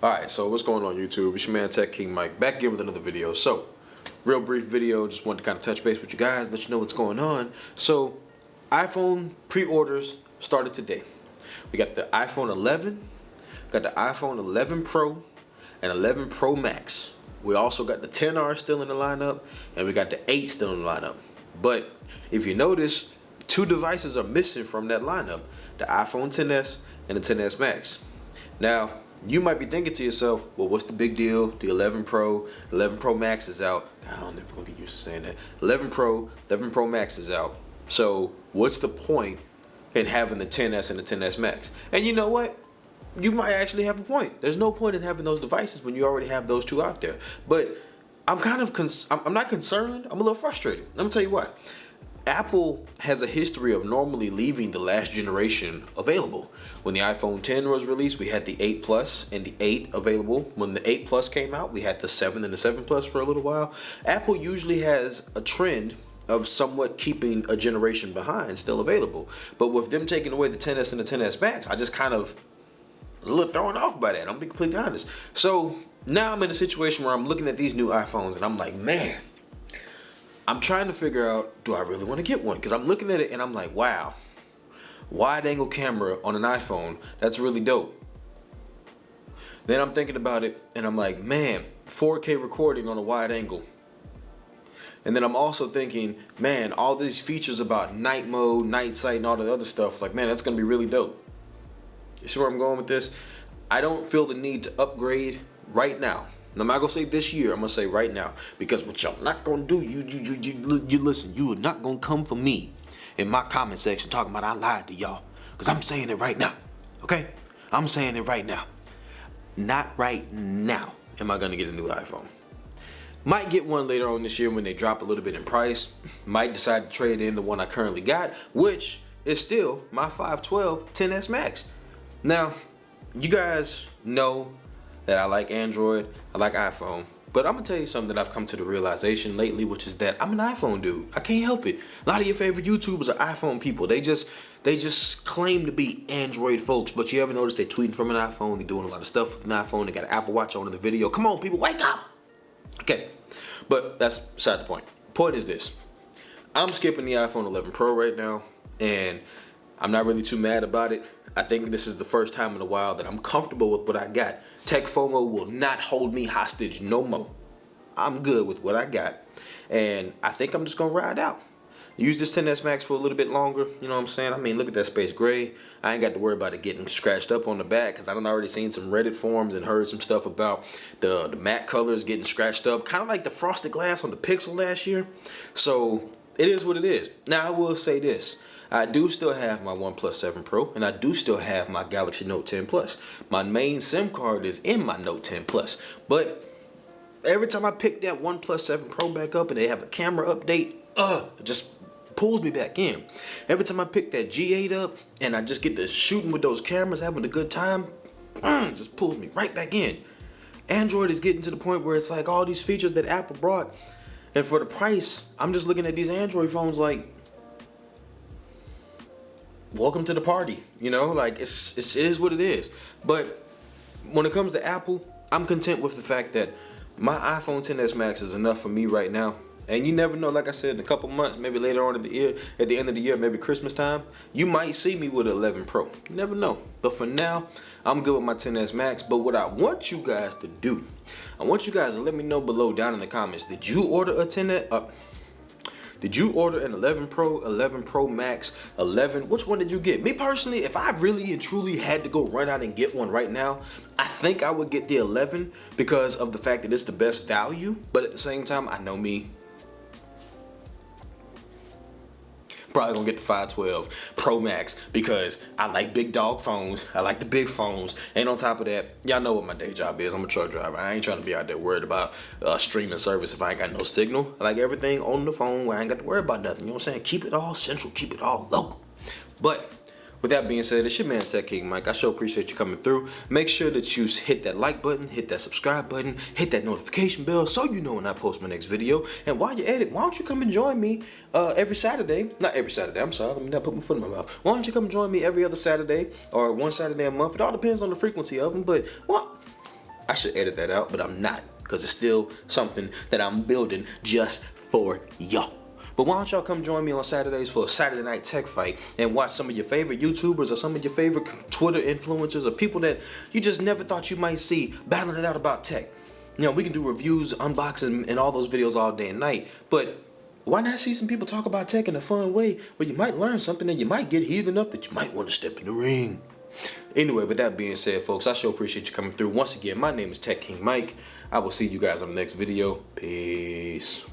Alright, so what's going on YouTube? It's your man Tech King Mike back again with another video. So, real brief video, just wanted to kind of touch base with you guys, let you know what's going on. So, iPhone pre-orders started today. We got the iPhone 11, got the iPhone 11 Pro, and 11 Pro Max. We also got the 10R still in the lineup, and we got the 8 still in the lineup. But if you notice, two devices are missing from that lineup, the iPhone XS and the XS Max. Now, you might be thinking to yourself, well, what's the big deal? The 11 Pro, 11 Pro Max is out. I'm never gonna get used to saying that. 11 Pro, 11 Pro Max is out. So what's the point in having the XS and the XS Max? And you know what? You might actually have a point. There's no point in having those devices when you already have those two out there. But I'm kind of, I'm not concerned. I'm a little frustrated. Let me tell you why. Apple has a history of normally leaving the last generation available. When the iPhone 10 was released, we had the 8 Plus and the 8 available. When the 8 Plus came out, we had the 7 and the 7 Plus for a little while. Apple usually has a trend of somewhat keeping a generation behind still available. But with them taking away the XS and the XS Max, I just kind of was a little thrown off by that. I'm gonna be completely honest. So now I'm in a situation where I'm looking at these new iPhones and I'm like, man, I'm trying to figure out, do I really want to get one? Because I'm looking at it and I'm like, wow, wide angle camera on an iPhone, that's really dope. Then I'm thinking about it and I'm like, man, 4K recording on a wide angle. And then I'm also thinking, man, all these features about night mode, night sight, and all the other stuff, like, man, that's going to be really dope. You see where I'm going with this? I don't feel the need to upgrade right now. I'm not gonna say this year, I'm gonna say right now. Because what y'all not gonna do, you listen, you are not gonna come for me in my comment section talking about I lied to y'all. Because I'm saying it right now, okay? I'm saying it right now. Not right now am I gonna get a new iPhone. Might get one later on this year when they drop a little bit in price. Might decide to trade in the one I currently got, which is still my 512 XS Max. Now, you guys know that I like Android, I like iPhone, but I'm gonna tell you something that I've come to the realization lately, which is that I'm an iPhone dude. I can't help it. A lot of your favorite YouTubers are iPhone people. They just claim to be Android folks, but you ever notice they tweeting from an iPhone, they doing a lot of stuff with an iPhone, they got an Apple Watch on in the video. Come on, people, wake up! Okay, but that's beside the point. Point is this. I'm skipping the iPhone 11 Pro right now, and I'm not really too mad about it. I think this is the first time in a while that I'm comfortable with what I got. Tech FOMO will not hold me hostage no more. I'm good with what I got. And I think I'm just going to ride out. Use this XS Max for a little bit longer. You know what I'm saying? I mean, look at that space gray. I ain't got to worry about it getting scratched up on the back because I've already seen some Reddit forums and heard some stuff about the matte colors getting scratched up. Kind of like the frosted glass on the Pixel last year. So it is what it is. Now, I will say this. I do still have my OnePlus 7 Pro, and I do still have my Galaxy Note 10 Plus. My main SIM card is in my Note 10 Plus, but every time I pick that OnePlus 7 Pro back up and they have a camera update, it just pulls me back in. Every time I pick that G8 up and I just get to shooting with those cameras, having a good time, just pulls me right back in. Android is getting to the point where it's like all these features that Apple brought, and for the price, I'm just looking at these Android phones like, welcome to the party, you know, like it is what it is. But when it comes to Apple, I'm content with the fact that my iPhone XS Max is enough for me right now. And you never know, like I said, in a couple months, maybe later on in the year, at the end of the year, maybe Christmas time, you might see me with an 11 Pro. You never know. But for now, I'm good with my XS Max. But what I want you guys to do, I want you guys to let me know below down in the comments, did you order a XS? Did you order an 11 Pro, 11 Pro Max, 11? Which one did you get? Me personally, if I really and truly had to go run out and get one right now, I think I would get the 11 because of the fact that it's the best value. But at the same time, I know me. Probably gonna get the 512 Pro Max because I like big dog phones. I like the big phones. And on top of that, y'all know what my day job is. I'm a truck driver. I ain't trying to be out there worried about streaming service if I ain't got no signal. I like everything on the phone where I ain't got to worry about nothing. You know what I'm saying? Keep it all central. Keep it all local. But with that being said, it's your man Tech King Mike. I sure appreciate you coming through. Make sure that you hit that like button, hit that subscribe button, hit that notification bell so you know when I post my next video. And while you're at it, why don't you come and join me every Saturday? Not every Saturday, I'm sorry, let me not put my foot in my mouth. Why don't you come join me every other Saturday or one Saturday a month? It all depends on the frequency of them, but what? I should edit that out, but I'm not, because it's still something that I'm building just for y'all. But why don't y'all come join me on Saturdays for a Saturday night tech fight and watch some of your favorite YouTubers or some of your favorite Twitter influencers or people that you just never thought you might see battling it out about tech. You know, we can do reviews, unboxing, and all those videos all day and night, but why not see some people talk about tech in a fun way where you might learn something and you might get heated enough that you might want to step in the ring? Anyway, with that being said, folks, I sure appreciate you coming through. Once again, my name is Tech King Mike. I will see you guys on the next video. Peace.